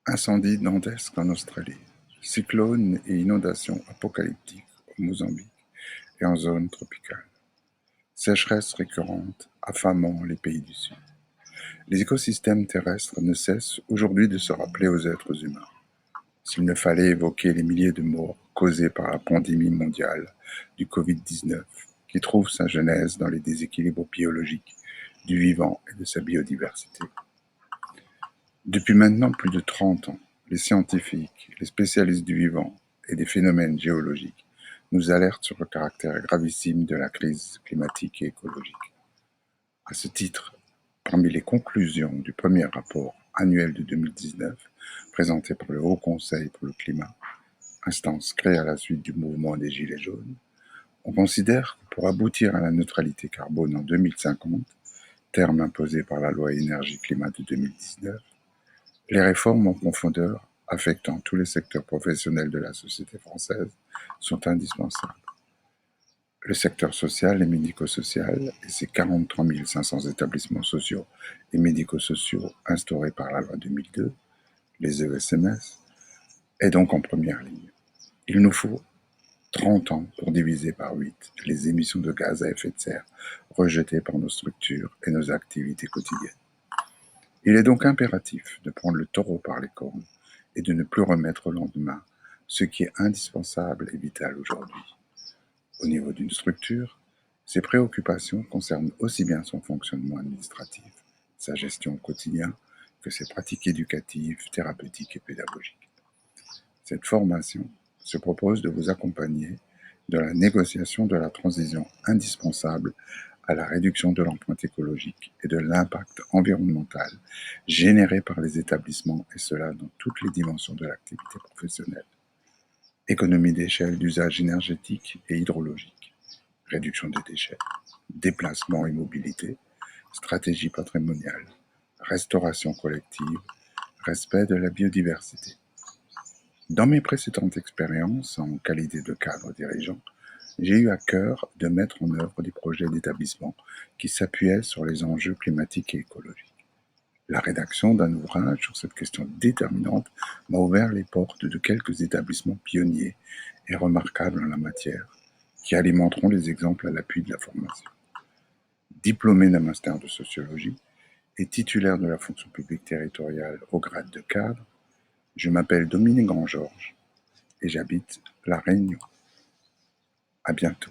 Incendies dantesques en Australie, cyclones et inondations apocalyptiques au Mozambique et en zone tropicale, sécheresses récurrentes affamant les pays du Sud. Les écosystèmes terrestres ne cessent aujourd'hui de se rappeler aux êtres humains. S'il ne fallait évoquer les milliers de morts causées par la pandémie mondiale du Covid-19, qui trouve sa genèse dans les déséquilibres biologiques du vivant et de sa biodiversité. Depuis maintenant plus de 30 ans, les scientifiques, les spécialistes du vivant et des phénomènes géologiques nous alertent sur le caractère gravissime de la crise climatique et écologique. À ce titre, parmi les conclusions du premier rapport annuel de 2019, présenté par le Haut Conseil pour le climat, instance créée à la suite du mouvement des Gilets jaunes, on considère que pour aboutir à la neutralité carbone en 2050, terme imposé par la loi énergie-climat de 2019, les réformes en profondeur affectant tous les secteurs professionnels de la société française sont indispensables. Le secteur social et médico-social et ses 43 500 établissements sociaux et médico-sociaux instaurés par la loi 2002, les ESMS, est donc en première ligne. Il nous faut 30 ans pour diviser par 8 les émissions de gaz à effet de serre rejetées par nos structures et nos activités quotidiennes. Il est donc impératif de prendre le taureau par les cornes et de ne plus remettre au lendemain ce qui est indispensable et vital aujourd'hui. Au niveau d'une structure, ses préoccupations concernent aussi bien son fonctionnement administratif, sa gestion au quotidien, que ses pratiques éducatives, thérapeutiques et pédagogiques. Cette formation se propose de vous accompagner dans la négociation de la transition indispensable à la réduction de l'empreinte écologique et de l'impact environnemental généré par les établissements, et cela dans toutes les dimensions de l'activité professionnelle. Économie d'échelle d'usage énergétique et hydrologique, réduction des déchets, déplacement et mobilité, stratégie patrimoniale, restauration collective, respect de la biodiversité. Dans mes précédentes expériences en qualité de cadre dirigeant, j'ai eu à cœur de mettre en œuvre des projets d'établissement qui s'appuyaient sur les enjeux climatiques et écologiques. La rédaction d'un ouvrage sur cette question déterminante m'a ouvert les portes de quelques établissements pionniers et remarquables en la matière, qui alimenteront les exemples à l'appui de la formation. Diplômé d'un master de sociologie et titulaire de la fonction publique territoriale au grade de cadre, je m'appelle Dominique Grand-Georges et j'habite La Réunion. À bientôt.